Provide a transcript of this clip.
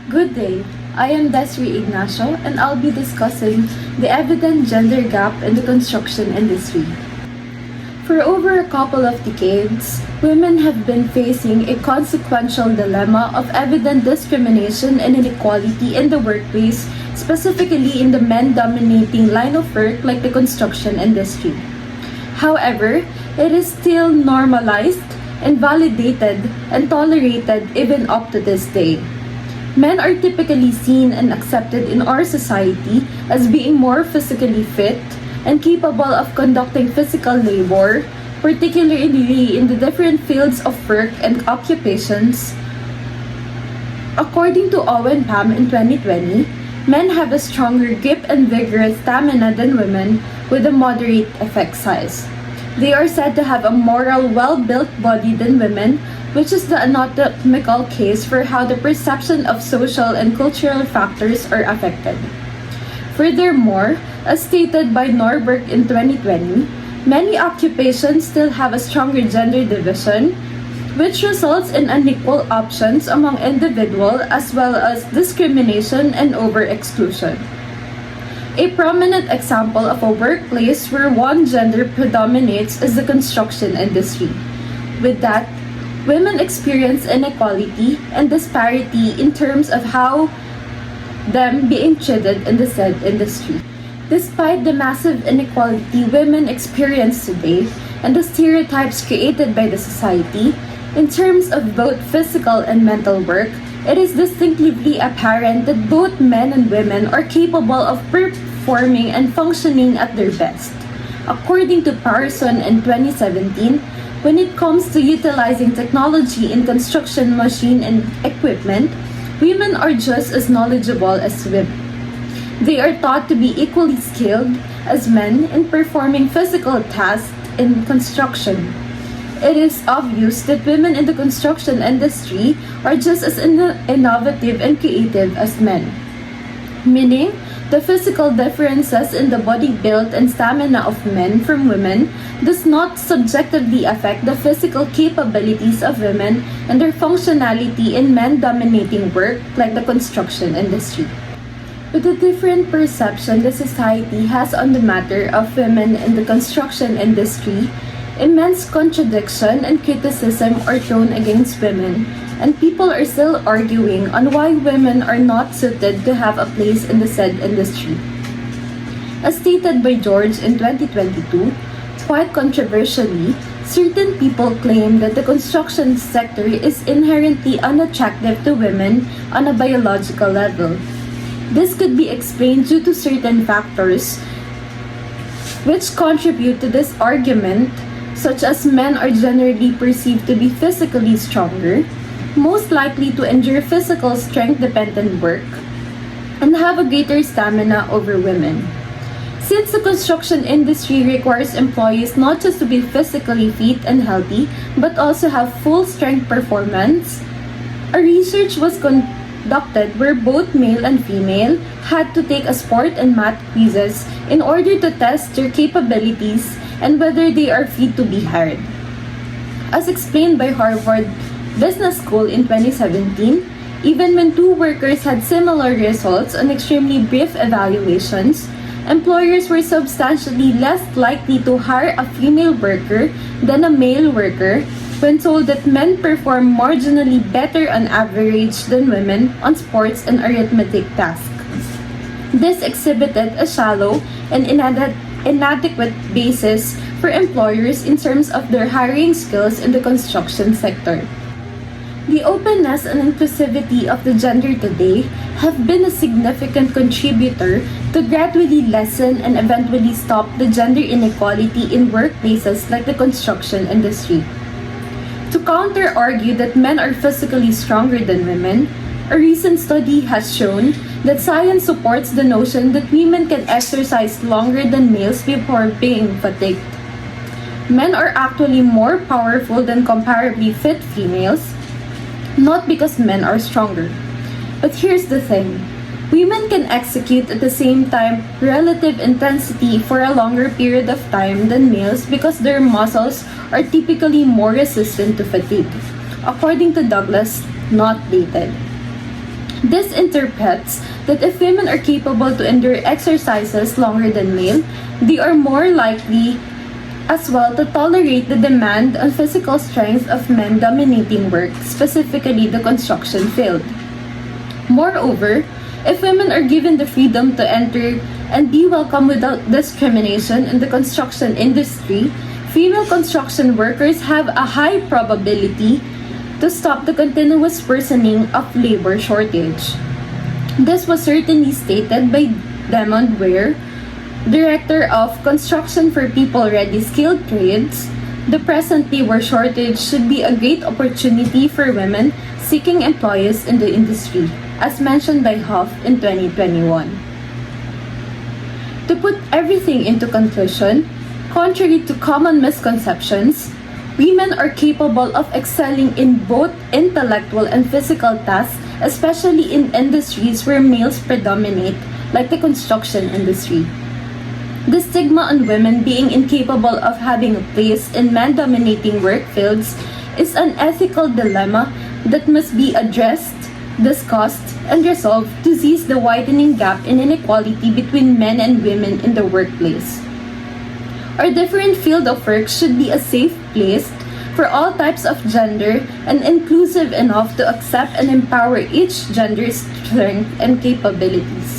Good day. I am Desiree Ignacio and I'll be discussing the evident gender gap in the construction industry. For over a couple of decades, women have been facing a consequential dilemma of evident discrimination and inequality in the workplace, specifically in the men-dominating line of work like the construction industry. However, it is still normalized and validated and tolerated even up to this day. Men are typically seen and accepted in our society as being more physically fit and capable of conducting physical labor, particularly in the different fields of work and occupations. According to Owen Pam in 2020, men have a stronger grip and vigorous stamina than women with a moderate effect size. They are said to have a more well-built body than women, which is the anatomical case for how the perception of social and cultural factors are affected. Furthermore, as stated by Norberg in 2020, many occupations still have a stronger gender division, which results in unequal options among individuals as well as discrimination and over-exclusion. A prominent example of a workplace where one gender predominates is the construction industry. With that, women experience inequality and disparity in terms of how them being treated in the said industry. Despite the massive inequality women experience today and the stereotypes created by the society, in terms of both physical and mental work, it is distinctly apparent that both men and women are capable of performing and functioning at their best. According to Parson in 2017, when it comes to utilizing technology in construction machine and equipment, women are just as knowledgeable as women. They are thought to be equally skilled as men in performing physical tasks in construction. It is obvious that women in the construction industry are just as innovative and creative as men, meaning the physical differences in the body build and stamina of men from women does not subjectively affect the physical capabilities of women and their functionality in men-dominating work like the construction industry. With the different perception the society has on the matter of women in the construction industry, immense contradiction and criticism are thrown against women, and people are still arguing on why women are not suited to have a place in the said industry. As stated by George in 2022, quite controversially, certain people claim that the construction sector is inherently unattractive to women on a biological level. This could be explained due to certain factors which contribute to this argument, such as men are generally perceived to be physically stronger, most likely to endure physical strength-dependent work, and have a greater stamina over women. Since the construction industry requires employees not just to be physically fit and healthy, but also have full strength performance, a research was conducted where both male and female had to take a sport and math quizzes in order to test their capabilities and whether they are fit to be hired. As explained by Harvard Business School in 2017, even when two workers had similar results on extremely brief evaluations, employers were substantially less likely to hire a female worker than a male worker when told that men perform marginally better on average than women on sports and arithmetic tasks. This exhibited a shallow and inadequate basis for employers in terms of their hiring skills in the construction sector. The openness and inclusivity of the gender today have been a significant contributor to gradually lessen and eventually stop the gender inequality in workplaces like the construction industry. To counter-argue that men are physically stronger than women, a recent study has shown that science supports the notion that women can exercise longer than males before being fatigued. Men are actually more powerful than comparably fit females, not because men are stronger. But here's the thing. Women can execute at the same time relative intensity for a longer period of time than males because their muscles are typically more resistant to fatigue, according to Douglas, not dated. This interprets that if women are capable to endure exercises longer than male, they are more likely as well to tolerate the demand on physical strength of men dominating work, specifically the construction field. Moreover, if women are given the freedom to enter and be welcome without discrimination in the construction industry, female construction workers have a high probability to stop the continuous worsening of labor shortage. This was certainly stated by Demond Ware, Director of Construction for People-Ready Skilled Trades. The present labor shortage should be a great opportunity for women seeking employees in the industry, as mentioned by Huff in 2021. To put everything into conclusion, contrary to common misconceptions, women are capable of excelling in both intellectual and physical tasks, especially in industries where males predominate, like the construction industry. The stigma on women being incapable of having a place in man-dominating work fields is an ethical dilemma that must be addressed, discussed, and resolved to seize the widening gap in inequality between men and women in the workplace. Our different field of work should be a safe place for all types of gender and inclusive enough to accept and empower each gender's strength and capabilities.